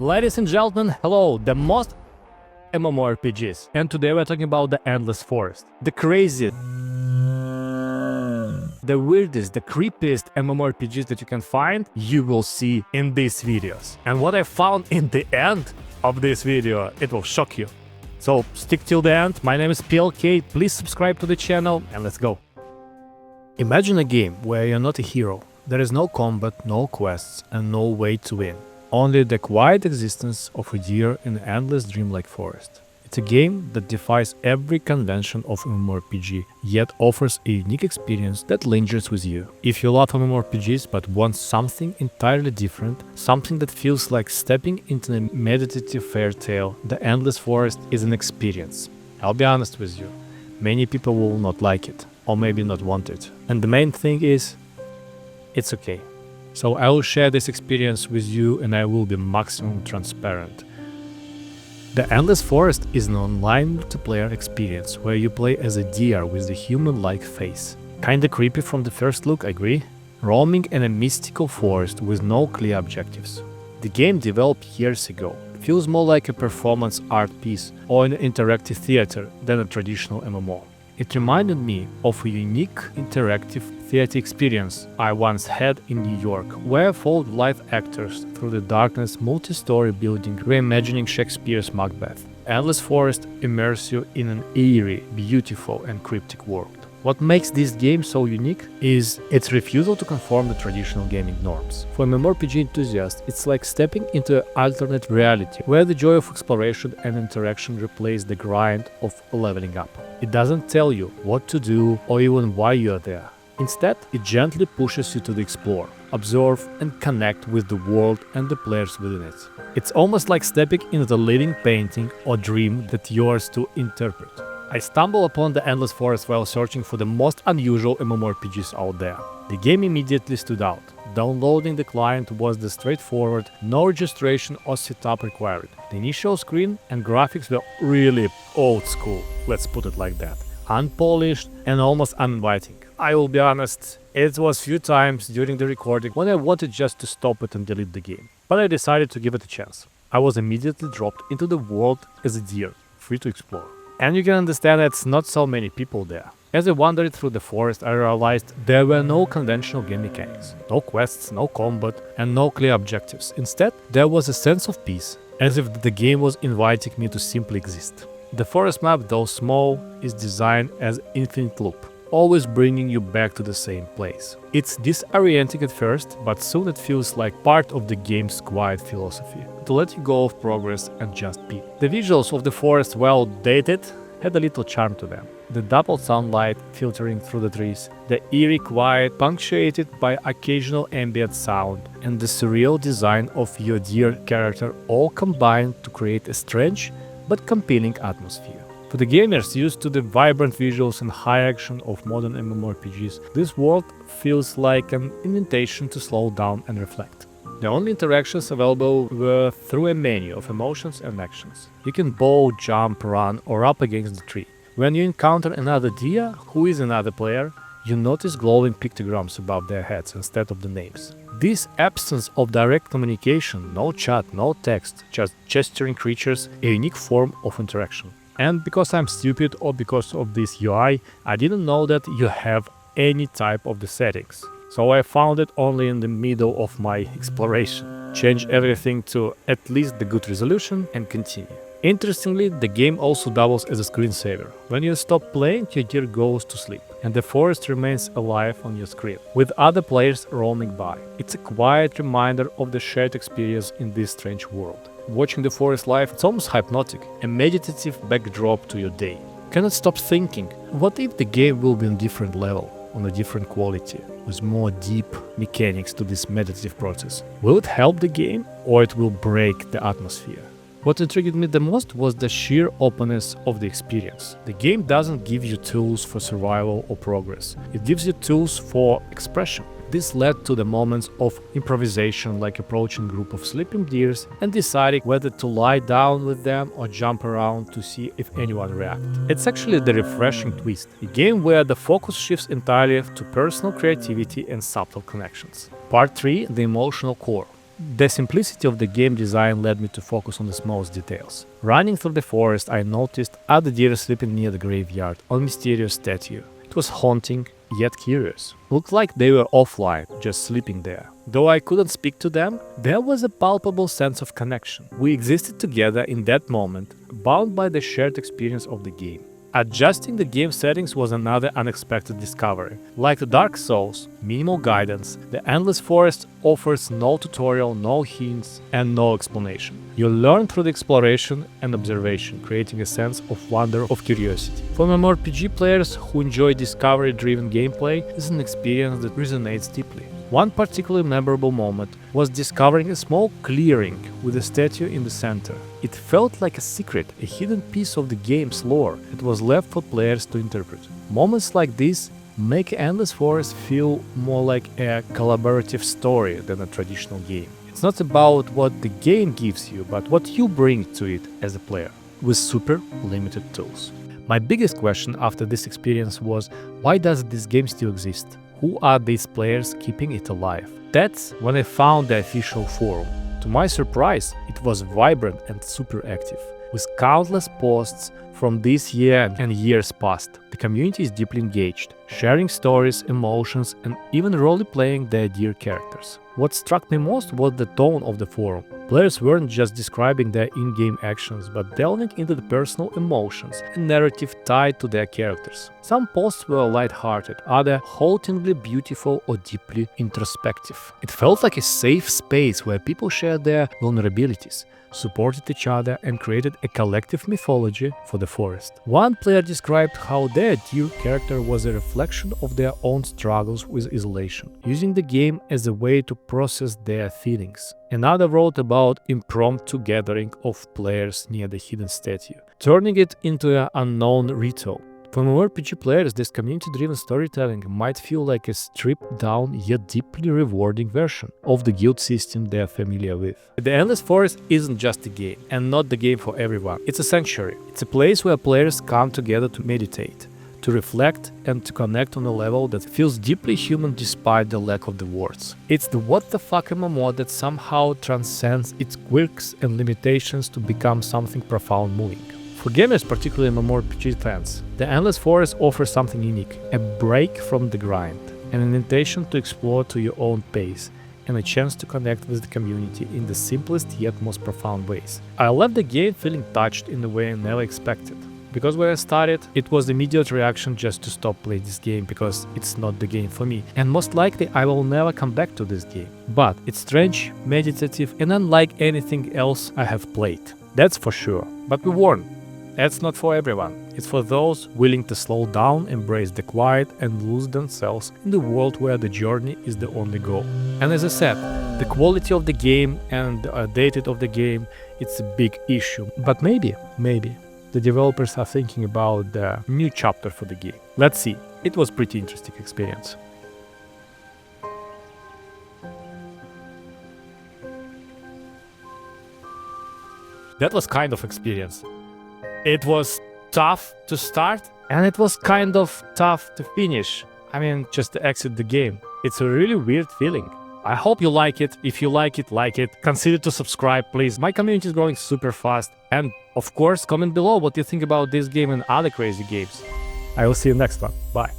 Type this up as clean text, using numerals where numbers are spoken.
Ladies and gentlemen, hello, the most MMORPGs. And today we're talking about the Endless Forest. The craziest, the weirdest, the creepiest MMORPGs that you can find, you will see in these videos. And what I found in the end of this video, it will shock you. So stick till the end. My name is PLK, please subscribe to the channel and let's go. Imagine a game where you're not a hero. There is no combat, no quests and no way to win. Only the quiet existence of a deer in an endless dreamlike forest. It's a game that defies every convention of MMORPG, yet offers a unique experience that lingers with you. If you love MMORPGs but want something entirely different, something that feels like stepping into a meditative fairy tale, the Endless Forest is an experience. I'll be honest with you, many people will not like it, or maybe not want it. And the main thing is, it's okay. So I will share this experience with you and I will be maximum transparent. The Endless Forest is an online multiplayer experience where you play as a deer with a human-like face. Kinda creepy from the first look, I agree? Roaming in a mystical forest with no clear objectives. The game developed years ago. It feels more like a performance art piece or an interactive theater than a traditional MMO. It reminded me of a unique interactive theater experience I once had in New York, where I followed live actors through the darkness multi-story building reimagining Shakespeare's Macbeth. Endless Forest immerses you in an eerie, beautiful and cryptic world. What makes this game so unique is its refusal to conform to traditional gaming norms. For MMORPG enthusiasts, it's like stepping into an alternate reality, where the joy of exploration and interaction replace the grind of leveling up. It doesn't tell you what to do or even why you are there. Instead, it gently pushes you to explore, observe and connect with the world and the players within it. It's almost like stepping into the living painting or dream that yours to interpret. I stumbled upon the Endless Forest while searching for the most unusual MMORPGs out there. The game immediately stood out. Downloading the client was the straightforward, no registration or setup required. The initial screen and graphics were really old school, let's put it like that. Unpolished and almost uninviting. I will be honest, it was few times during the recording when I wanted just to stop it and delete the game. But I decided to give it a chance. I was immediately dropped into the world as a deer, free to explore. And you can understand that it's not so many people there. As I wandered through the forest, I realized there were no conventional game mechanics, no quests, no combat, and no clear objectives. Instead, there was a sense of peace, as if the game was inviting me to simply exist. The forest map, though small, is designed as an infinite loop, always bringing you back to the same place. It's disorienting at first, but soon it feels like part of the game's quiet philosophy, to let you go of progress and just be. The visuals of the forest, while dated, had a little charm to them. The double sunlight filtering through the trees, the eerie quiet punctuated by occasional ambient sound, and the surreal design of your deer character all combined to create a strange but compelling atmosphere. For the gamers used to the vibrant visuals and high action of modern MMORPGs, this world feels like an invitation to slow down and reflect. The only interactions available were through a menu of emotions and actions. You can bow, jump, run or up against the tree. When you encounter another deer, who is another player, you notice glowing pictograms above their heads instead of the names. This absence of direct communication, no chat, no text, just gesturing creatures, a unique form of interaction. And because I'm stupid or because of this UI, I didn't know that you have any type of the settings. So I found it only in the middle of my exploration. Change everything to at least the good resolution and continue. Interestingly, the game also doubles as a screensaver. When you stop playing, your deer goes to sleep, and the forest remains alive on your screen, with other players roaming by. It's a quiet reminder of the shared experience in this strange world. Watching the forest life, it's almost hypnotic, a meditative backdrop to your day. You cannot stop thinking, what if the game will be on a different level, on a different quality, with more deep mechanics to this meditative process? Will it help the game, or it will break the atmosphere? What intrigued me the most was the sheer openness of the experience. The game doesn't give you tools for survival or progress. It gives you tools for expression. This led to the moments of improvisation, like approaching a group of sleeping deers and deciding whether to lie down with them or jump around to see if anyone reacts. It's actually the refreshing twist, a game where the focus shifts entirely to personal creativity and subtle connections. Part 3, the emotional core. The simplicity of the game design led me to focus on the smallest details. Running through the forest, I noticed other deer sleeping near the graveyard on a mysterious statue. It was haunting, yet curious. Looked like they were offline, just sleeping there. Though I couldn't speak to them, there was a palpable sense of connection. We existed together in that moment, bound by the shared experience of the game. Adjusting the game settings was another unexpected discovery. Like the Dark Souls, minimal guidance, the Endless Forest offers no tutorial, no hints, and no explanation. You learn through the exploration and observation, creating a sense of wonder, of curiosity. For MMORPG players who enjoy discovery-driven gameplay, this is an experience that resonates deeply. One particularly memorable moment was discovering a small clearing with a statue in the center. It felt like a secret, a hidden piece of the game's lore that was left for players to interpret. Moments like this make Endless Forest feel more like a collaborative story than a traditional game. It's not about what the game gives you, but what you bring to it as a player, with super limited tools. My biggest question after this experience was, why does this game still exist? Who are these players keeping it alive? That's when I found the official forum. To my surprise, it was vibrant and super active, with countless posts from this year and years past. The community is deeply engaged, sharing stories, emotions, and even role-playing their dear characters. What struck me most was the tone of the forum. Players weren't just describing their in-game actions, but delving into the personal emotions and narrative tied to their characters. Some posts were light-hearted, others hauntingly beautiful or deeply introspective. It felt like a safe space where people shared their vulnerabilities, supported each other, and created a collective mythology for the forest. One player described how their dear character was a reflection of their own struggles with isolation, using the game as a way to process their feelings. Another wrote about impromptu gathering of players near the hidden statue, turning it into an unknown ritual. For MMORPG players, this community-driven storytelling might feel like a stripped-down yet deeply rewarding version of the guild system they are familiar with. The Endless Forest isn't just a game, and not the game for everyone. It's a sanctuary. It's a place where players come together to meditate, to reflect, and to connect on a level that feels deeply human despite the lack of the words. It's the what the fuck MMO that somehow transcends its quirks and limitations to become something profound moving. For gamers, particularly MMORPG fans, the Endless Forest offers something unique, a break from the grind, and an invitation to explore to your own pace, and a chance to connect with the community in the simplest yet most profound ways. I left the game feeling touched in a way I never expected. Because when I started, it was the immediate reaction just to stop playing this game because it's not the game for me, and most likely I will never come back to this game. But it's strange, meditative, and unlike anything else I have played. That's for sure. But be warned, that's not for everyone. It's for those willing to slow down, embrace the quiet, and lose themselves in the world where the journey is the only goal. And as I said, the quality of the game and the dated of the game, it's a big issue. But maybe, the developers are thinking about the new chapter for the game. Let's see. It was pretty interesting experience. That was kind of experience. It was tough to start, and it was kind of tough to finish. I mean, just to exit the game. It's a really weird feeling. I hope you like it. If you like it. Consider to subscribe, please. My community is growing super fast. And of course, comment below what you think about this game and other crazy games. I will see you next one. Bye.